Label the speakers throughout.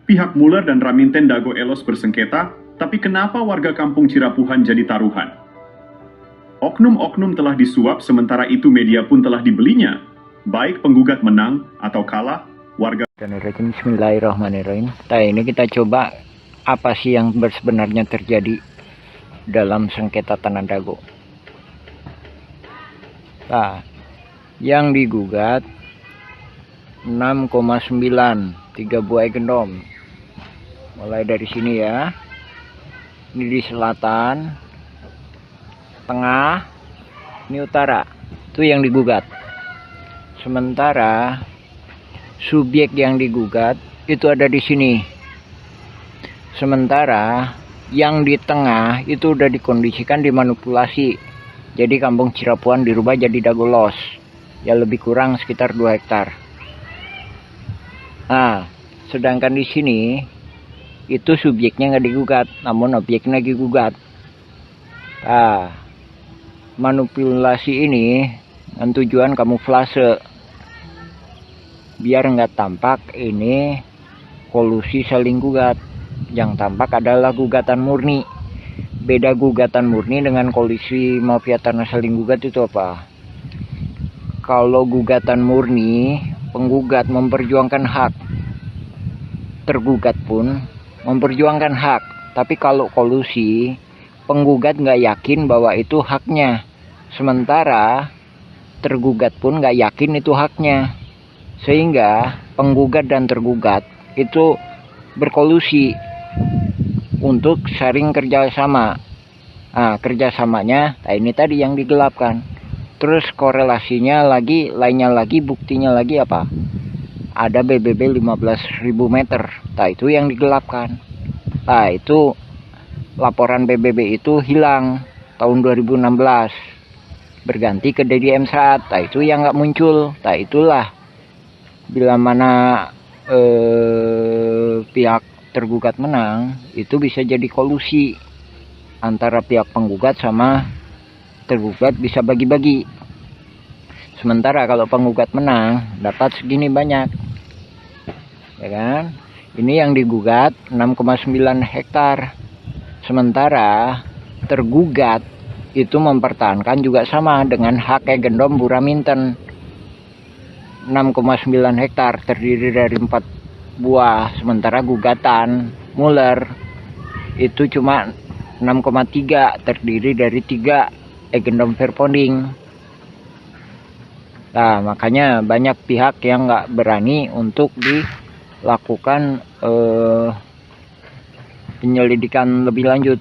Speaker 1: Pihak Muller dan Raminten Dago Elos bersengketa, tapi kenapa warga kampung Cirapuhan jadi taruhan? Oknum-oknum telah disuap, sementara itu media pun telah dibelinya. Baik penggugat menang atau kalah, warga...
Speaker 2: Bismillahirrahmanirrahim. Nah, ini kita coba apa sih yang sebenarnya terjadi dalam sengketa Tanah Dago. Nah, yang digugat 6,9, 3 buah gendom. Mulai dari sini ya. Ini di selatan, tengah, ini utara. Itu yang digugat. Sementara subjek yang digugat itu ada di sini. Sementara yang di tengah itu udah dikondisikan, dimanipulasi. Jadi kampung Cirapuhan dirubah jadi Dagolos. Ya lebih kurang sekitar 2 hektar. Nah, sedangkan di sini itu subjeknya nggak digugat, namun objeknya digugat. Nah, manipulasi ini dengan tujuan kamuflase, biar nggak tampak ini kolusi saling gugat. Yang tampak adalah gugatan murni. Beda gugatan murni dengan kolusi mafia tanah saling gugat itu apa? Kalau gugatan murni, penggugat memperjuangkan hak, tergugat pun memperjuangkan hak. Tapi kalau kolusi, penggugat nggak yakin bahwa itu haknya, sementara tergugat pun nggak yakin itu haknya, sehingga penggugat dan tergugat itu berkolusi untuk saling kerjasama. Nah, kerjasamanya, nah ini tadi yang digelapkan. Terus korelasinya lagi, lainnya lagi, buktinya lagi apa? Ada BBB 15.000 meter. Nah, itu yang digelapkan. Nah, itu laporan BBB itu hilang tahun 2016. Berganti ke Dedi M. Saat. Nah, itu yang nggak muncul. Nah, itulah bila mana pihak tergugat menang, itu bisa jadi kolusi antara pihak penggugat sama tergugat, bisa bagi-bagi. Sementara kalau penggugat menang dapat segini banyak, ya kan? Ini yang digugat 6,9 hektar, sementara tergugat itu mempertahankan juga sama dengan hak gendom Bu Raminten 6,9 hektar terdiri dari 4 buah, sementara gugatan Muller itu cuma 6,3 terdiri dari 3 gendom verponding. Nah, makanya banyak pihak yang nggak berani untuk dilakukan penyelidikan lebih lanjut.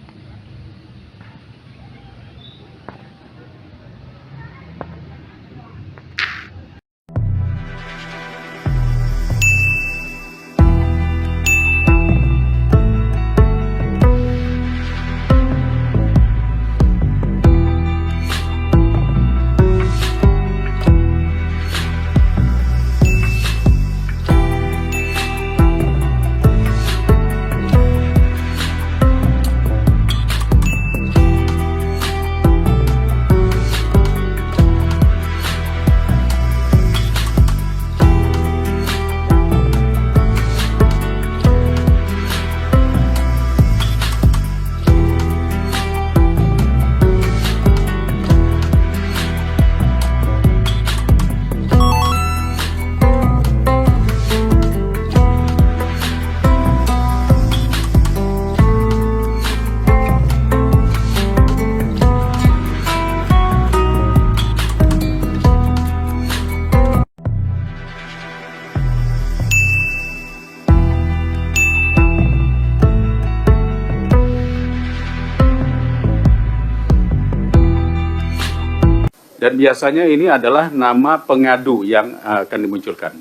Speaker 1: Dan biasanya ini adalah nama pengadu yang akan dimunculkan.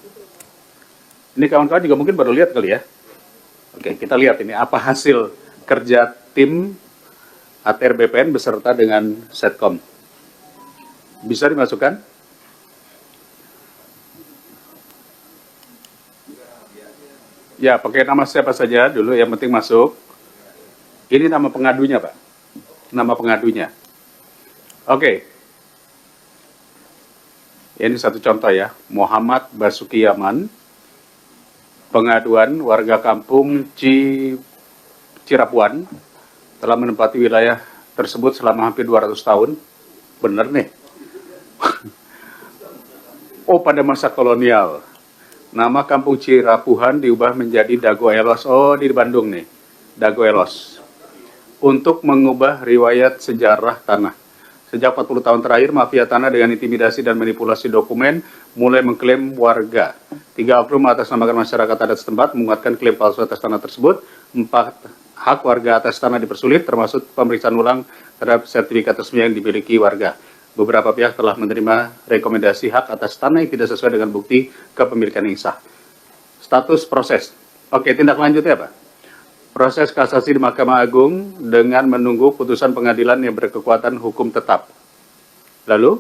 Speaker 1: Ini kawan-kawan juga mungkin baru lihat kali ya. Oke, kita lihat ini apa hasil kerja tim ATR BPN beserta dengan Setcom. Bisa dimasukkan? Ya, pakai nama siapa saja dulu, yang penting masuk. Ini nama pengadunya, Pak. Nama pengadunya. Oke. Ini satu contoh ya, Muhammad Basuki Yaman. pengaduan warga kampung Cirapuan telah menempati wilayah tersebut selama hampir 200 tahun. Bener nih. Oh, pada masa kolonial, nama kampung Cirapuhan diubah menjadi Dagoelos. Oh, di Bandung nih, Dagoelos. Untuk mengubah riwayat sejarah tanah. Sejak 40 tahun terakhir, mafia tanah dengan intimidasi dan manipulasi dokumen mulai mengklaim warga. 3 Oknum mengatasnamakan masyarakat adat setempat menguatkan klaim palsu atas tanah tersebut. 4 hak warga atas tanah dipersulit, termasuk pemeriksaan ulang terhadap sertifikat resmi yang dimiliki warga. Beberapa pihak telah menerima rekomendasi hak atas tanah yang tidak sesuai dengan bukti kepemilikan yang sah. Status proses. Oke, tindak lanjutnya apa? Proses kasasi di Mahkamah Agung dengan menunggu putusan pengadilan yang berkekuatan hukum tetap. Lalu,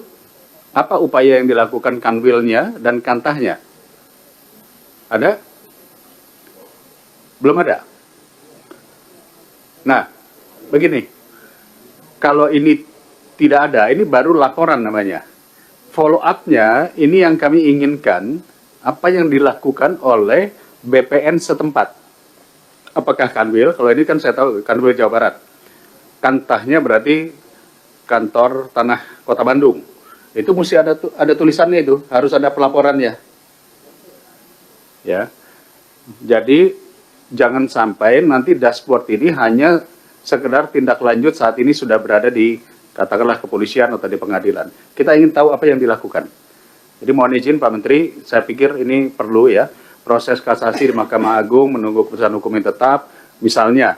Speaker 1: apa upaya yang dilakukan kanwilnya dan kantahnya? Ada? Belum ada. Nah, begini. Kalau ini tidak ada, ini baru laporan namanya. Follow up-nya, ini yang kami inginkan, apa yang dilakukan oleh BPN setempat. Apakah kanwil? Kalau ini kan saya tahu kanwil Jawa Barat. Kantahnya berarti kantor tanah Kota Bandung. Itu mesti ada tulisannya itu, harus ada pelaporannya. Ya. Jadi jangan sampai nanti dashboard ini hanya sekedar tindak lanjut saat ini sudah berada di katakanlah kepolisian atau di pengadilan. Kita ingin tahu apa yang dilakukan. Jadi mohon izin Pak Menteri, saya pikir ini perlu ya. Proses kasasi di Mahkamah Agung menunggu keputusan hukum yang tetap, misalnya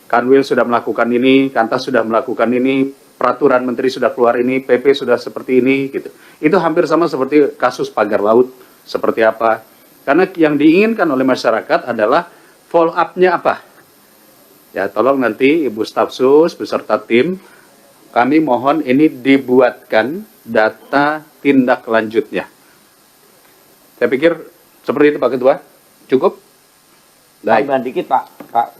Speaker 1: Kanwil sudah melakukan ini, Kantas sudah melakukan ini, peraturan menteri sudah keluar ini, PP sudah seperti ini, gitu. Itu hampir sama seperti kasus pagar laut, seperti apa. Karena yang diinginkan oleh masyarakat adalah follow up-nya apa. Ya, tolong nanti Ibu Staf Sus beserta tim, kami mohon ini dibuatkan data tindak lanjutnya. Saya pikir seperti itu Pak Ketua, cukup? Baik.
Speaker 3: Tambahan dikit Pak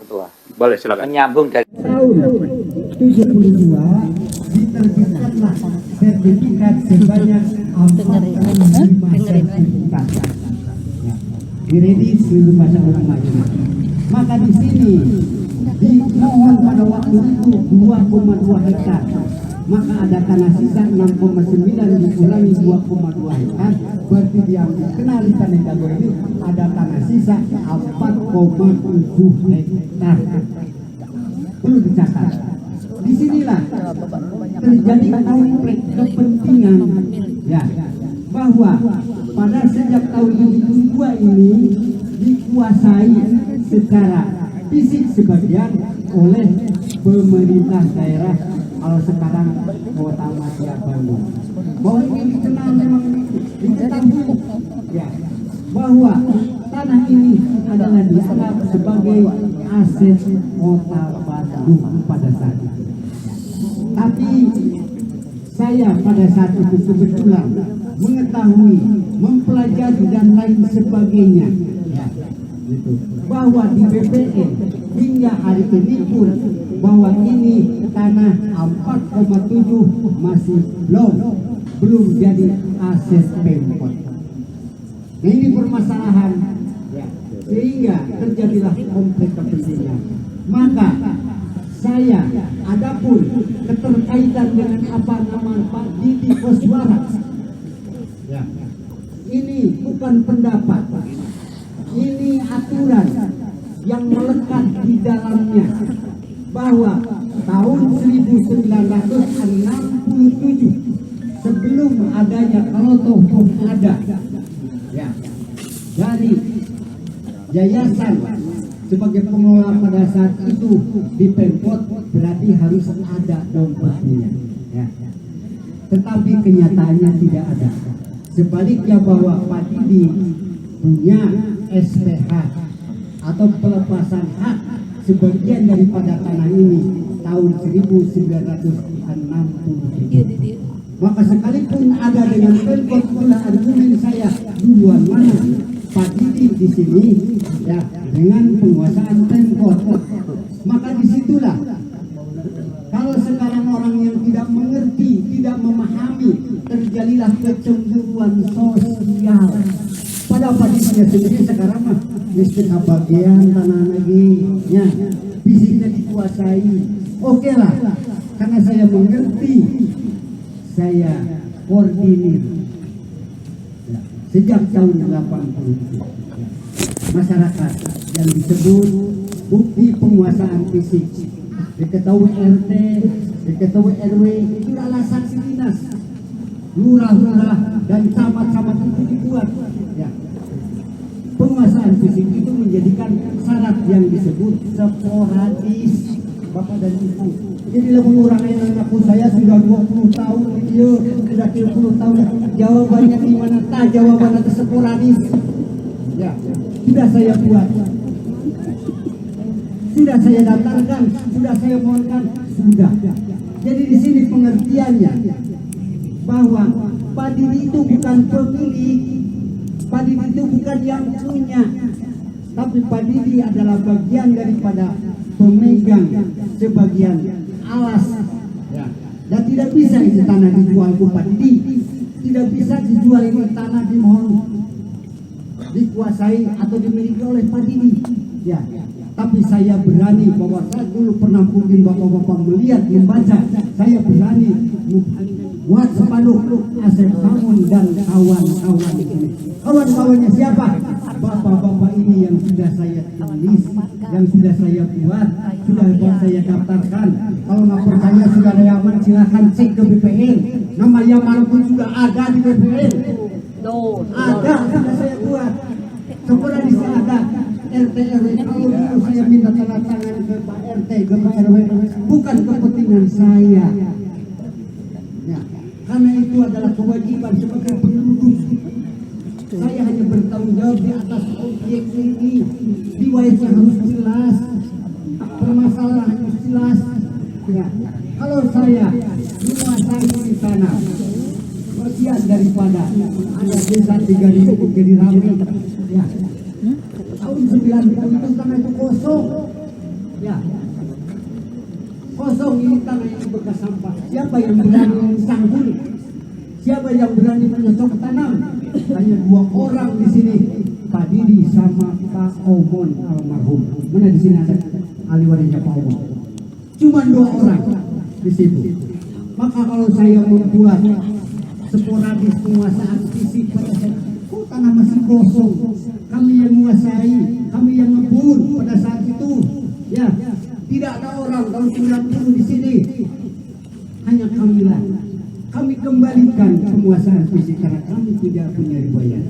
Speaker 3: Ketua.
Speaker 1: Boleh silakan.
Speaker 3: Menyambung dari
Speaker 4: tahun 72 diterbitkanlah sertifikat sebanyak 45 sertifikat. Ya, diredis seluruh masyarakat majelis. Maka di sini dimohon pada waktu itu 2,2 hektar. Maka ada tanah sisa 6,9 dikurangi 2,2 hektar, berarti yang dikenal di tanah Dago ini ada tanah sisa 4,7 hektar. Perlu dicatat. Disinilah terjadi konflik kepentingan, ya, bahwa pada sejak tahun 2002 ini dikuasai secara fisik sebagian oleh pemerintah daerah. Kalau sekarang Kota Madia Bandung, bahwa ini dikenal memang diketahui, ya, bahwa tanah ini adalah dianggap sebagai aset Kota Bandung pada saat itu. Tapi saya pada saat itu kebetulan mengetahui, mempelajari dan lain sebagainya, ya, gitu, bahwa di BPN hingga hari ini pun bahwa ini tanah 4,7 masih belum jadi aset Pemkot. Nah, ini permasalahan, ya, sehingga terjadilah konflik kepentingan. Maka saya adapun keterkaitan dengan apa nama Pak Didi Koswara, ya, ini bukan pendapat, ini aturan yang melekat di dalamnya, bahwa tahun 1967 sebelum adanya Kelotoh pun ada, ya, dari yayasan sebagai pengelola pada saat itu di Pemkot, berarti harus ada dompetnya, ya. Tetapi kenyataannya tidak ada. Sebaliknya bahwa Pak Didi punya SPH atau pelepasan hak sebagian daripada tanah ini tahun 1967. Maka sekalipun ada dengan Pemkot, pula argumen saya duluan mana Pak Didi di sini, ya, dengan penguasaan Pemkot. Maka disitulah kalau sekarang orang yang tidak mengerti, tidak memahami, terjadilah kecemburuan sosial. Pada Padidinya sendiri sekarang mah mesti bagian tanah lagi, ya, fisiknya dikuasai. Oke lah, karena saya mengerti, saya koordinir ya, sejak tahun 80 masyarakat yang disebut bukti penguasaan fisik, diketahui RT, diketahui RW, itu adalah saksi dinas, lurah-lurah dan camat-camat itu dibuat. Ya. Penguasaan fisik itu menjadikan syarat yang disebut sporadis, Bapak dan Ibu. Jadi lamun orang yang mengaku saya sudah 20 tahun dia sudah 30 tahun, jawabannya di mana? Jawabannya itu sporadis. Ya, sudah saya buat, sudah saya datangkan, sudah saya mohonkan, sudah. Jadi di sini pengertiannya bahwa Padidi itu bukan pemilik, Padidi itu bukan yang punya, tapi Padidi adalah bagian daripada pemegang sebagian alas. Ya. Dan tidak bisa ini tanah dijual ke Padidi, tidak bisa dijual ini tanah dimohon dikuasai atau dimiliki oleh Padidi. Ya. Tapi saya berani, bahwa saya dulu pernah mungkin bapak-bapak melihat, membaca, saya berani buat sepanduk Asep Mamun dan kawan-kawan ini. Kawan-kawannya siapa? Bapak-bapak ini yang sudah saya tulis, yang sudah saya buat, sudah saya daftarkan. Kalau nggak percaya saudara Yaman silahkan cek ke BPN. Nama Yaman pun sudah ada di BPN. Ada, sudah saya buat. Sebenarnya di sini ada RT RW. Kalau dulu saya minta tanda tangan ke Pak RT, ke Pak RW, bukan kepentingan saya. Ya, karena itu adalah kewajiban sebagai penduduk. Saya hanya bertanggung jawab di atas objek ini. Riwayatnya harus jelas, permasalahan harus jelas. Ya, kalau saya menguasai di sana, bagian daripada ada desa 3.000 jadi ramai. Ya, tahun 90 itu tanah itu kosong. Ya, kosong ini tanah yang bekas sampah. Siapa yang berani mensanggul? Siapa yang berani menyocok tanam? Hanya 2 orang di sini, Pak Didi sama Pak Omon almarhum. Mana di sini ada ahli warisnya Pak Omon? Cuma 2 orang di situ. Maka kalau saya membuat sporadis penguasaan fisik pada saat itu, tanah masih kosong, kami yang menguasai, kami yang ngebun pada saat itu. Ya, tidak ada orang tahun 90 di sini, hanya kamilah. Kami kembalikan penguasaan fisik karena kami tidak punya riwayat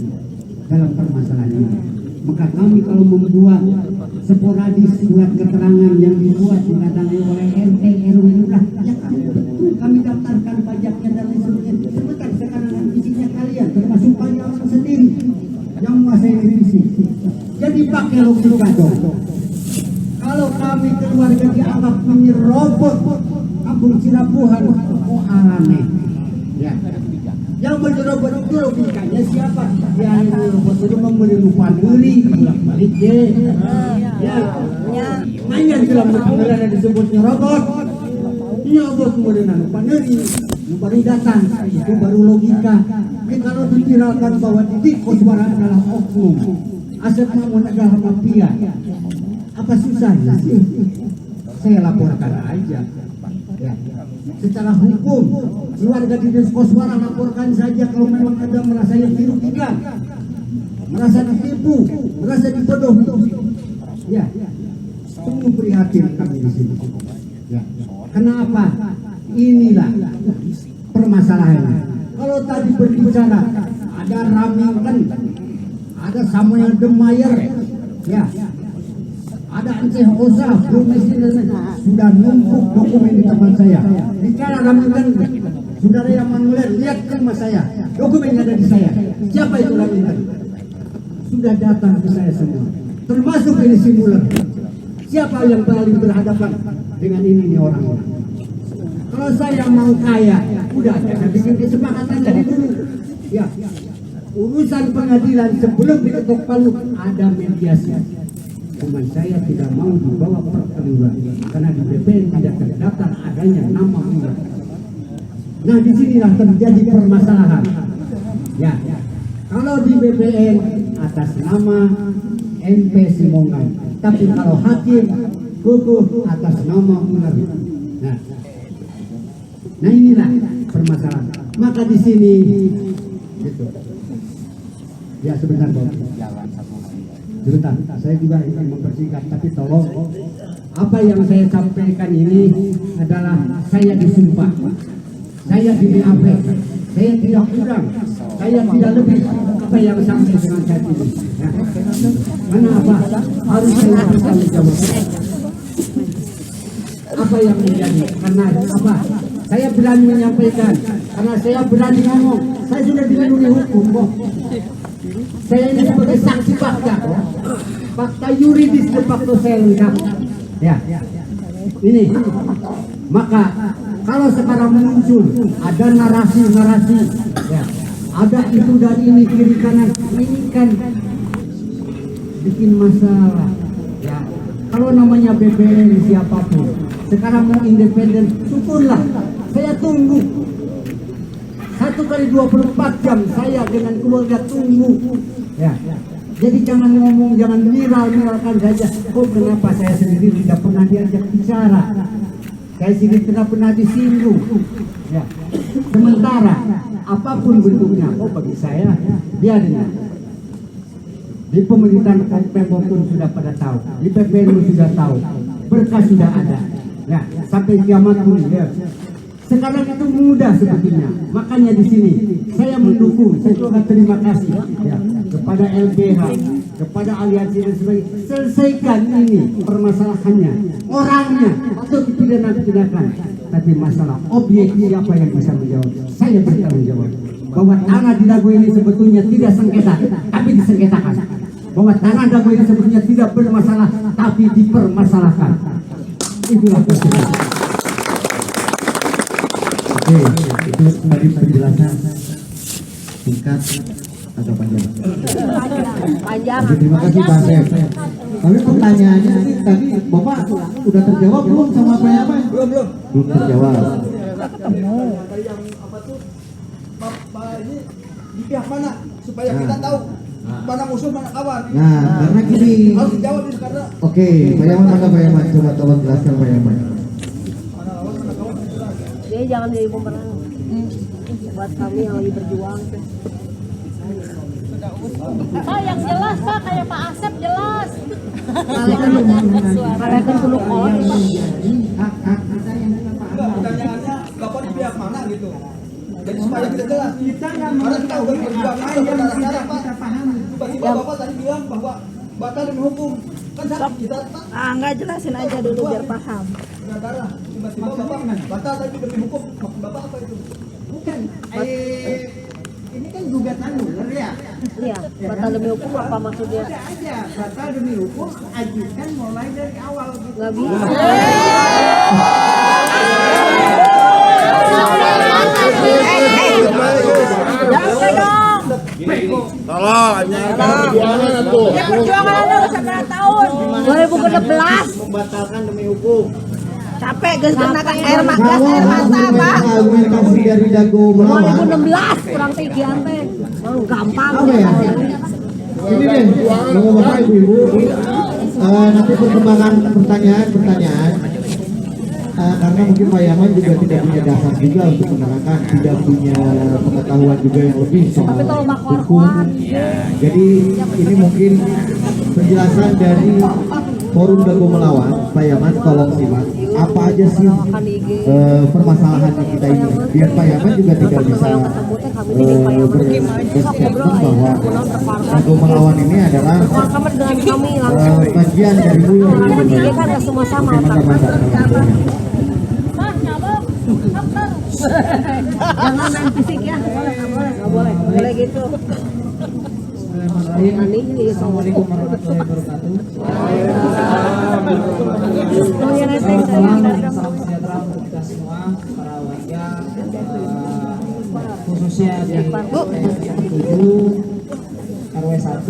Speaker 4: dalam permasalahan ini. Maka kami kalau membuat sporadis surat keterangan yang dibuat didatangi oleh RT RW, ya kami betul, kami daftarkan pajaknya dan lain sebagainya. Sebentar sekarang fisiknya kalian, termasuk banyak orang sendiri yang menguasai fisik. Jadi pakai logika dong. Kalau kami keluarga dianggap menyerobot kampung Cinapuhan, oh aneh. Ya. Yang menyerobot itu logikanya siapa? Yang menyerobot itu memberi lupa diri, balik deh. Ya. Mainan dalam pengenalan yang disebut nyerobot. Nyerobot kemudian lupa diri, lupa datang. Itu baru logika. Jadi kalau diviralkan bahwa Didi Koswara adalah oknum, Asep Mamun adalah mafia, apa susahnya sih? Saya laporkan aja. Ya. Secara hukum, keluarga Didi Koswara laporkan saja kalau memang ada merasa yang dirugikan, merasa ditipu, merasa dibodohi. Ya, sungguh prihatin kami di sini. Ya. Kenapa? Inilah permasalahannya. Kalau tadi berbicara ada Ramington, ada Samuel Demayer, ya, ada Aceh Osa, sudah numpuk dokumen di tempat saya. Bicara Ramington, saudara yang manuler, lihat ke rumah saya, dokumen yang ada di saya. Siapa itu Ramington? Sudah datang ke saya semua, termasuk ini simuler. Siapa yang paling berhadapan dengan ini orang-orang? Kalau saya mau kaya, udah saya bikin kesepakatan dari dulu. Ya, urusan pengadilan sebelum diketok palu ada mediasi. Cuma saya tidak mau dibawa perkeluaran karena di BPN tidak terdaftar adanya nama lurah. Nah, disinilah terjadi permasalahan. Ya, Kalau di BPN atas nama MP Simongan, tapi kalau hakim kukuh atas nama Uner. Nah inilah permasalahan. Maka di sini gitu. Ya sebentar Bang. Sebentar, saya juga ingin mempersingkat, tapi tolong apa yang saya sampaikan ini adalah saya disumpah, saya di BAP, saya tidak kurang, saya tidak lebih apa yang sampai dengan saat ini. Ya. Karena apa? Harus saya bertanggung jawab. Apa yang menjadi? Karena apa? Saya berani menyampaikan, karena saya berani ngomong. Saya sudah dilindungi hukum kok. Saya ini sebagai saksi fakta, fakta yuridis de facto saya lengkap. Ya, ini. Maka kalau sekarang muncul ada narasi-narasi, ya, ada itu dan ini kiri kanan, ini kan bikin masalah. Ya, kalau namanya BPN siapapun, sekarang mau independen, syukurlah. Saya tunggu. 1 kali 24 jam saya dengan keluarga tunggu. Ya. Jadi jangan ngomong, jangan viralkan saja. Oh kenapa saya sendiri tidak pernah diajak bicara? Saya sendiri tidak pernah disinggung. Ya. Sementara apapun bentuknya, oh bagi saya biarin. Di pemerintahan Pemprov pun sudah pada tahu, di PPNU sudah tahu, berkas sudah ada. Ya, sampai kiamat pun ya. Sekarang itu mudah sebetulnya, makanya di sini saya mendukung, saya juga terima kasih ya, kepada LBH, kepada aliansi dan sebagainya. Selesaikan ini permasalahannya, orangnya atau dipidana-pidanakan, tapi masalah objek siapa yang bisa menjawab. Saya bertanggung jawab bahwa tanah di Dago ini sebetulnya tidak sengketa, tapi disengketakan. Bahwa tanah Dago ini sebetulnya tidak bermasalah, tapi dipermasalahkan. Itulah persoalan. Oke, itu tadi penjelasan singkat agak panjang. Oke, terima kasih Pak Asep. Tapi pertanyaannya tadi Bapak udah terjawab belum sama Pak Yaman? Belum terjawab. Ini di pihak mana supaya kita tahu mana musuh mana kawan. Nah, karena gini. Harus dijawab ini karena. Oke, Pak Yaman mana Pak Yaman? Coba tolong jelaskan Pak Yaman.
Speaker 3: Dia jangan jadi pemenang buat kami yang lagi berjuang.
Speaker 5: Pak yang jelas Pak, kayak Pak Asep jelas.
Speaker 3: Kalian perlu kawan.
Speaker 4: Hak-hak kita yang kita paham.
Speaker 6: Pertanyaannya Bapak di pihak mana gitu. Jadi supaya kita jelas. Karena kita udah berjuang itu secara Pak. Tiba-tiba Bapak tadi bilang bahwa batal demi hukum. Kan kita
Speaker 3: Enggak, jelasin aja dulu biar paham.
Speaker 6: negara. Tiba-tiba Bapak batal tadi demi hukum. Maksud Bapak apa itu?
Speaker 4: Bukan. Ini kan gugatan ular ya.
Speaker 3: Iya, batal demi hukum apa maksudnya?
Speaker 4: Ada aja batal demi hukum, ajukan mulai dari awal gitu.
Speaker 3: Nggak bisa.
Speaker 5: Perjuangan Anda udah 9 tahun.
Speaker 3: 2016
Speaker 4: Membatalkan demi hukum.
Speaker 3: capek guys kena air mata Pak.
Speaker 4: Argumentasi dari Dago melawan.
Speaker 3: 2016 kurang tigian teh. Oh, gampang.
Speaker 4: Apa ya? Ini deh, Bapak Ibu, nanti perkembangan pertanyaan. Karena mungkin Pak Yaman juga tidak punya dasar juga untuk menerangkan, tidak punya pengetahuan juga yang lebih soal hukum. Jadi ini mungkin penjelasan dari Forum Dago Melawan. Pak Yaman tolong simak apa aja sih permasalahan kita ini, biar Pak Yaman juga tidak bisa berstatement bahwa Dago Melawan ini adalah bagian dari beliau.
Speaker 3: Kan nggak semua sama. Jangan main fisik ya, nggak boleh gitu.
Speaker 7: Assalamualaikum warahmatullahi wabarakatuh. Salam sejahtera untuk kita semua, para warga, khususnya di 7. RW 1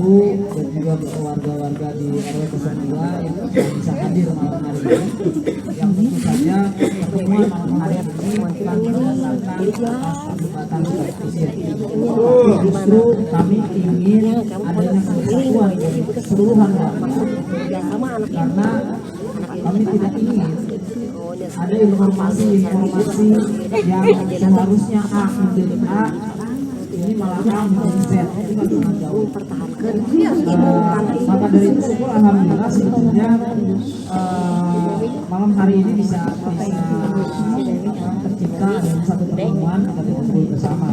Speaker 7: dan juga warga-warga di RW 02 yang bisa hadir malam hari ini. Yang tentu saja pertemuan malam hari ini bukan berdasarkan atas perdebatan politik. Justru kami ingin adanya kesatuan dari keseluruhan warga, karena kami tidak ingin ada informasi-informasi yang seharusnya A menjadi A ini malah A menjadi Z. Itu kan sangat jauh. Maka dari itu syukur alhamdulillah sebetulnya malam hari ini bisa tercipta dalam satu pertemuan atau ngobrol bersama.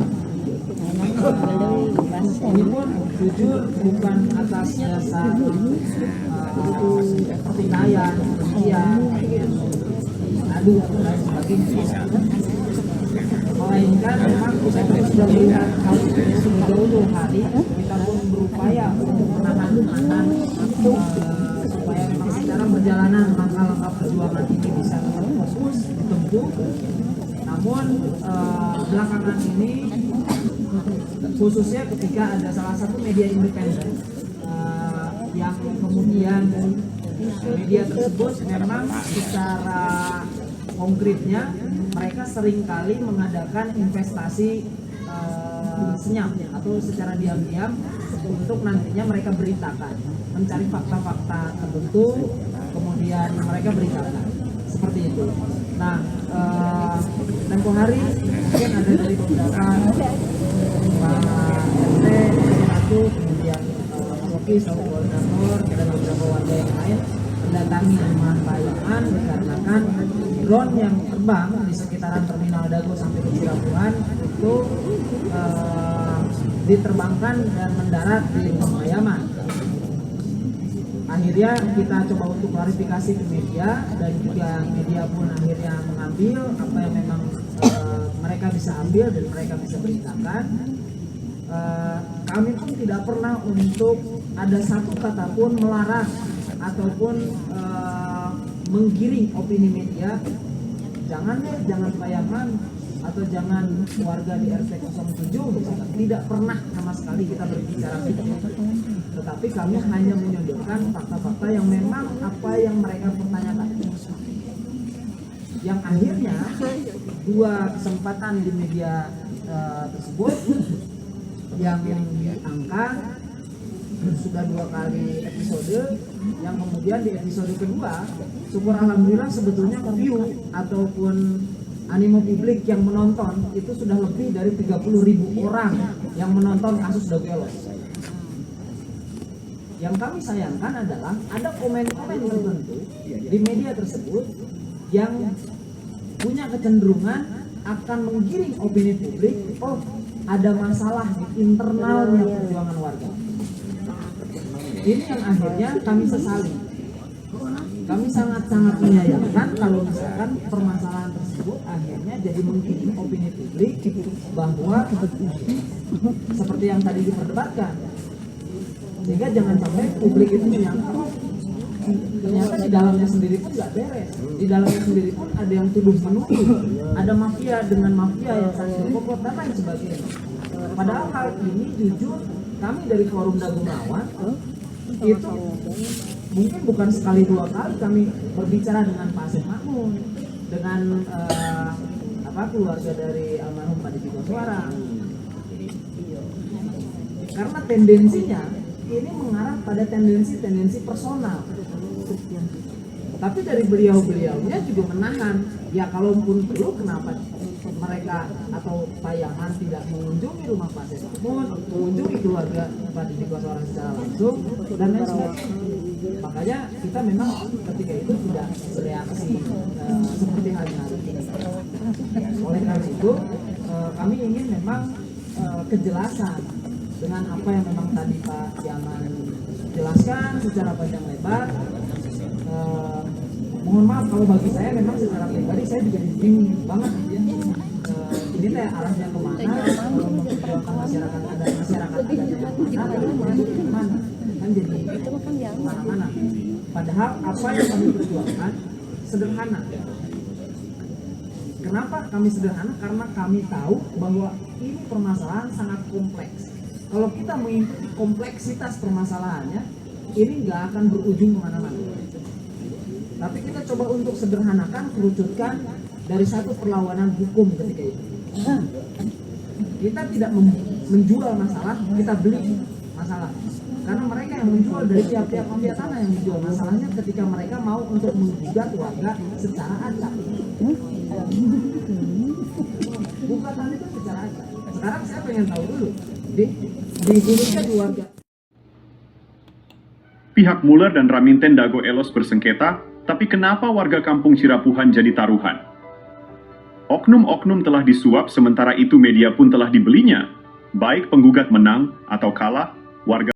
Speaker 7: Ini pun jujur bukan atas dasar pertikaian, kebencian, aduh dan lain sebagainya. Melainkan memang kita sudah melihat hal ini jauh-jauh hari, kita pun berupaya untuk menahan supaya memang secara perjalanan langkah-langkah perjuangan ini bisa tetap fokus ditempuh. Namun belakangan ini khususnya ketika ada salah satu media independen yang kemudian media tersebut memang secara konkretnya mereka seringkali mengadakan investasi senyap atau secara diam-diam untuk nantinya mereka beritakan, mencari fakta-fakta tertentu kemudian mereka beritakan seperti itu. Nah, tempo hari mungkin ada dari beberapa Pak RT, satu kemudian Pak Oki, satu koordinator dan beberapa warga yang lain mendatangi rumah Pak Yaman dikarenakan drone yang terbang di sekitaran Terminal Dago sampai ke Cirebon itu diterbangkan dan mendarat di rumah Pak Yaman. Akhirnya kita coba untuk klarifikasi ke media dan juga media pun akhirnya mengambil apa yang memang mereka bisa ambil dan mereka bisa beritakan. Kami pun tidak pernah untuk ada satu kata pun melarang ataupun menggiring opini media. Jangan Pak Yaman atau jangan warga di RT 07 misalkan. Tidak pernah sama sekali kita berbicara begitu. Tetapi kami hanya menyodorkan fakta-fakta yang memang apa yang mereka pertanyakan. Yang akhirnya dua kesempatan di media tersebut yang diangkat sudah 2 kali episode, yang kemudian di episode kedua syukur alhamdulillah sebetulnya view ataupun animo publik yang menonton itu sudah lebih dari 30.000 orang yang menonton kasus Dagelos. Yang kami sayangkan adalah ada komen-komen tertentu di media tersebut yang punya kecenderungan akan menggiring opini publik, oh ada masalah di internalnya perjuangan warga. Ini yang akhirnya kami sesali. Kami sangat-sangat menyayangkan kalau misalkan permasalahan tersebut akhirnya jadi menggiring opini publik bahwa seperti yang tadi diperdebatkan. Sehingga jangan sampai publik itu menyangka ternyata di dalamnya sendiri pun nggak beres. Di dalamnya sendiri pun ada yang tuduh menuduh, ada mafia dengan mafia yang saling berkomplot dan lain sebagainya. Padahal hal ini jujur kami dari Forum Dago Melawan itu mungkin bukan sekali 2 kali kami berbicara dengan Pak Asep Makmun, dengan keluarga dari almarhum Pak Didi Koswara. Karena tendensinya ini mengarah pada tendensi personal. Tapi dari beliau-beliaunya juga menahan. Ya kalaupun perlu kenapa mereka atau Pak Yaman tidak mengunjungi rumah Pak Asep Makmun, mengunjungi keluarga Pak Didi Koswara secara langsung dan lain sebagainya. Makanya kita memang ketika itu tidak bereaksi seperti halnya hari ini. Oleh karena itu kami ingin memang kejelasan dengan apa yang memang tadi Pak Yaman jelaskan secara panjang lebar. Mohon maaf kalau bagi saya memang secara pribadi saya juga bingung banget ya. Ini teh arahnya kemana? Kalau memperjuangkan masyarakat ada mana? Kan jadi mana-mana. Padahal apa yang kami perjuangkan sederhana. Kenapa kami sederhana? Karena kami tahu bahwa ini permasalahan sangat kompleks. Kalau kita mengikuti kompleksitas permasalahannya, ini nggak akan berujung kemana-mana. Tapi kita coba untuk sederhanakan, kerucutkan dari satu perlawanan hukum ketika itu. Kita tidak menjual masalah, kita beli masalah. Karena mereka yang menjual dari pihak-pihak mafia tanah yang menjual masalahnya ketika mereka mau untuk menggugat warga secara acak. Gugatan itu secara acak. Sekarang saya pengen tahu dulu, digugutnya di warga.
Speaker 8: Pihak Muller dan Raminten Dago Elos bersengketa, tapi kenapa warga kampung Cirapuhan jadi taruhan? Oknum-oknum telah disuap, sementara itu media pun telah dibelinya. Baik penggugat menang atau kalah, warga